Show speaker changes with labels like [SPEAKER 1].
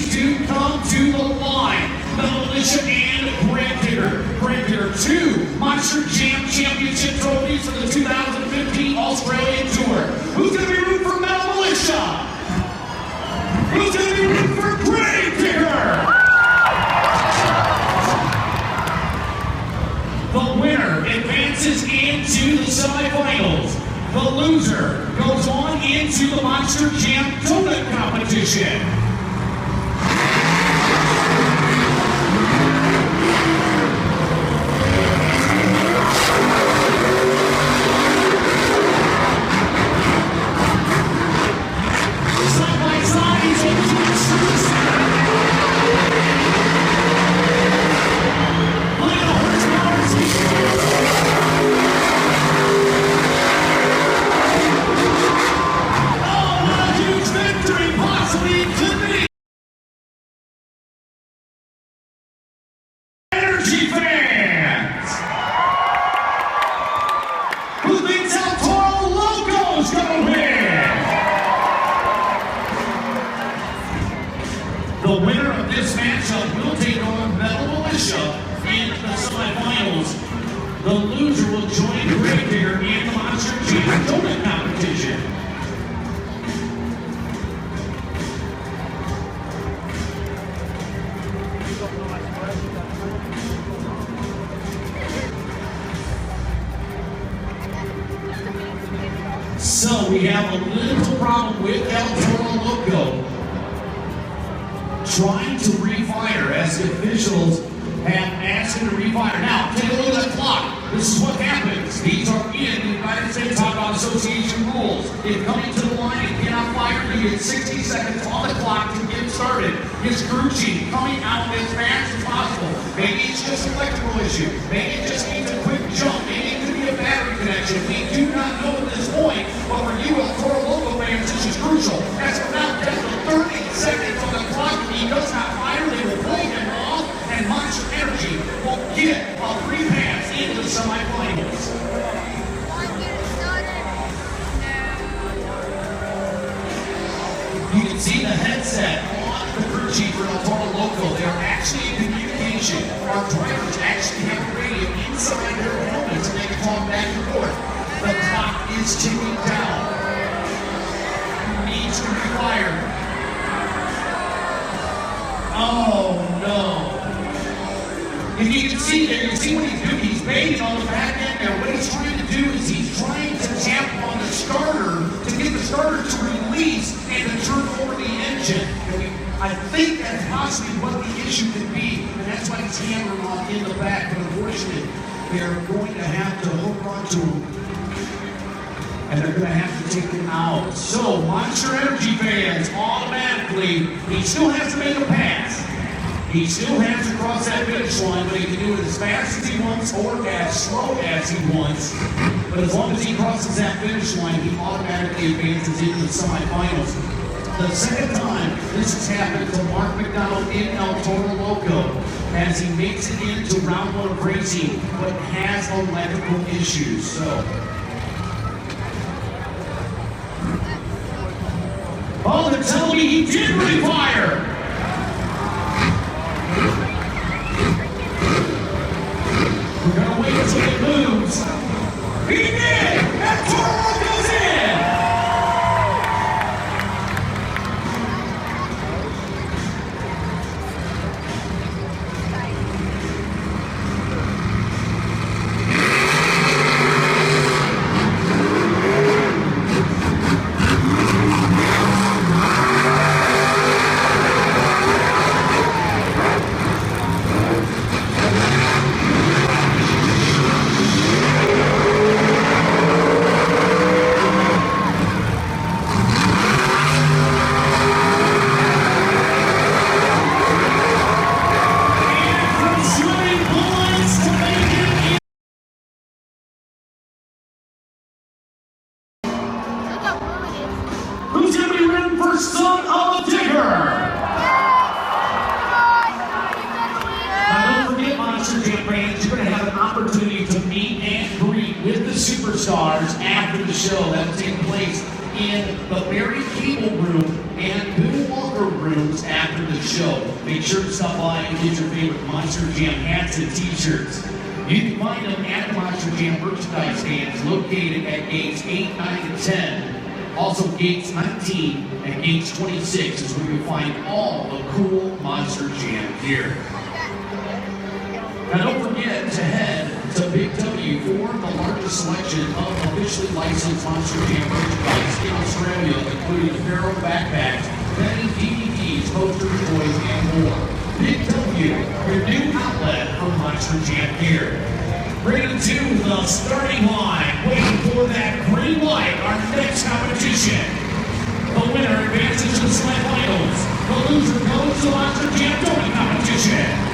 [SPEAKER 1] please do come to the line. Militia and Gravedigger, 2 Monster Jam Championship trophies for the 2015 Australian Tour. Who's going to be rooting for Metal Militia? Who's going to be rooting for Gravedigger? The winner advances into the semifinals. The loser goes on into the Monster Jam Donut competition. The winner of this matchup will take on Metal Militia in the semifinals. The loser will join Gravedigger in the Monster Jam Donut competition. So we have a little problem with El Toro Loco trying to refire as the officials have asked him to refire. Now, take a look at the clock. This is what happens. These are in the United States Hot Association rules. If coming to the line and cannot fire, you get 60 seconds on the clock to get started. His crew chief coming out as fast as possible. Maybe it's just an electrical issue. Maybe it just needs a quick jump. Maybe it could be a battery connection. We do not know at this point, but for you, El Toro Loco fans, this is crucial. As of now, just 30 seconds on the clock. If he does not fire, they will play him off, and Monster Energy will get a free pass into the semifinals. You can see the headset on the crew chief for El Toro Loco. They are actually in communication. Our drivers actually have a radio inside their helmets and they can talk back and forth. The clock is ticking down. Who needs to refire? Oh no. If you can see there, you can see what he's doing. He's baiting on the back end there. What he's trying to do is he's trying to tap on the starter to get the starter to release and to turn over the engine. I think that's possibly what the issue could be, and that's why he's hammering on in the back. But unfortunately, they're going to have to hook onto him, and they're going to have to take him out. So, Monster Energy fans, automatically, he still has to make a pass. He still has to cross that finish line, but he can do it as fast as he wants or as slow as he wants. But as long as he crosses that finish line, he automatically advances into the semifinals. The second time this has happened to Mark McDonald in El Toro Loco as he makes it into round 1 of racing, but has electrical issues. So, oh, they're telling me he did refire. We're gonna wait until it moves. He did! And Toro goes in! Who's going to be running for Son of a Digger? Now don't forget, Monster Jam fans, you're going to have an opportunity to meet and greet with the superstars after the show. That will take place in the Mary Cable room and Bill Walker rooms after the show. Make sure to stop by and get your favorite Monster Jam hats and t-shirts. You can find them at the Monster Jam merchandise stands located at gates 8, 9, and 10. Also, gates 19 and gates 26 is where you'll find all the cool Monster Jam gear. Now don't forget to head to Big W for the largest selection of officially licensed Monster Jam merchandise in Australia, including apparel, backpacks, bedding, DVDs, posters, toys, and more. Big W, your new outlet for Monster Jam gear. Bringing to the starting line, waiting for that green light, our next competition. The winner advances to the semifinals. The loser goes to the Monster Jam Throwing competition.